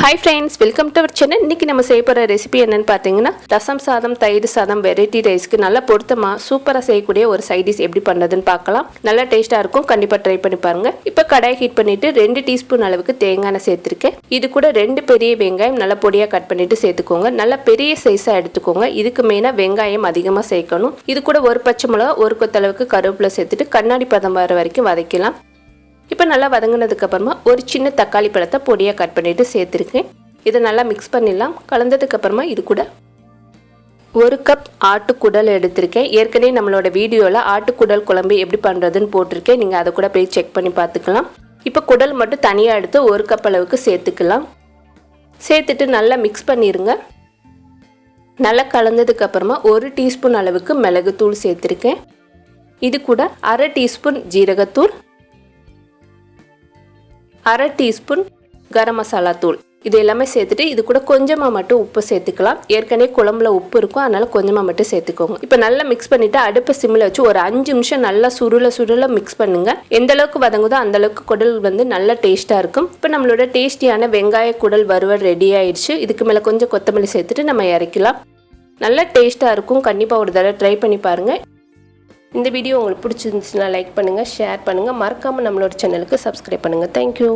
Hi friends, welcome to our channel. இன்னைக்கு நம்ம செய்ய போற ரெசிபி என்னன்னு பாத்தீங்கன்னா ரசம் சாதம், தயிர் சாதம், வெரைட்டி ரைஸ்க்கு நல்ல பொருத்தமா சூப்பரா செய்யக்கூடிய ஒரு சைட் டிஷ் எப்படி பண்றதுன்னு பார்க்கலாம். நல்ல டேஸ்டா இருக்கும். கண்டிப்பா ட்ரை பண்ணி பாருங்க. இப்போ கடாய் ஹீட் பண்ணிட்டு 2 டீஸ்பூன் அளவுக்கு தேங்காய் எண்ணெய் சேர்த்திருக்கேன். இது கூட 2 பெரிய வெங்காயம் நல்ல பொடியா கட் பண்ணிட்டு சேர்த்துக்கோங்க. நல்ல பெரிய சைஸா எடுத்துக்கோங்க. இதுக்கு மெயினா வெங்காயம் அதிகமா சேர்க்கணும். இது கூட ஒரு பச்சை மிளகாய், ஒரு கொத்தளவுக்கு கருவேப்பிலை சேர்த்துட்டு கண்ணாடி பதம் வர வரைக்கும் வதக்கலாம். இப்போ நல்லா வதங்கினதுக்கு அப்புறமா ஒரு சின்ன தக்காளி பழத்தை பொடியாக கட் பண்ணிட்டு சேர்த்துருக்கேன். இதை நல்லா மிக்ஸ் பண்ணிடலாம். கலந்ததுக்கு அப்புறமா இது கூட 1 கப் ஆட்டுக்குடல் எடுத்திருக்கேன். ஏற்கனவே நம்மளோட வீடியோவில் ஆட்டுக்குடல் குழம்பு எப்படி பண்ணுறதுன்னு போட்டிருக்கேன். நீங்கள் அதை கூட போய் செக் பண்ணி பார்த்துக்கலாம். இப்போ குடல் மட்டும் தனியாக எடுத்து 1 கப் அளவுக்கு சேர்த்துக்கலாம். சேர்த்துட்டு நல்லா மிக்ஸ் பண்ணிடுங்க. நல்லா கலந்ததுக்கு அப்புறமா 1 டீஸ்பூன் அளவுக்கு மிளகுத்தூள் சேர்த்துருக்கேன். இது கூட 1/2 டீஸ்பூன் ஜீரகத்தூள், 1/2 டீஸ்பூன் கரம் மசாலா தூள், இது எல்லாமே சேர்த்துட்டு இது கூட கொஞ்சமாக மட்டும் உப்பு சேர்த்துக்கலாம். ஏற்கனவே குழம்புல உப்பு இருக்கும், அதனால கொஞ்சமாக மட்டும் சேர்த்துக்கோங்க. இப்போ நல்லா மிக்ஸ் பண்ணிவிட்டு அடுப்பை சிம்மில் வச்சு ஒரு 5 நிமிஷம் நல்லா சுருள மிக்ஸ் பண்ணுங்கள். எந்த அளவுக்கு வதங்குதோ அந்த அளவுக்கு குடல் நல்ல டேஸ்ட்டாக இருக்கும். இப்போ நம்மளோட டேஸ்டியான வெங்காய குடல் வறுவல் ரெடி ஆயிடுச்சு. இதுக்கு மேலே கொஞ்சம் கொத்தமல்லி சேர்த்துட்டு நம்ம இறக்கலாம். நல்ல டேஸ்ட்டாக இருக்கும். கண்டிப்பாக ஒரு தடவை ட்ரை பண்ணி பாருங்கள். இந்த வீடியோ உங்களுக்கு பிடிச்சிருந்துச்சுன்னா லைக் பண்ணுங்கள், ஷேர் பண்ணுங்கள். மறக்காமல் நம்மளோட சேனலுக்கு சப்ஸ்கிரைப் பண்ணுங்கள். தேங்க்யூ.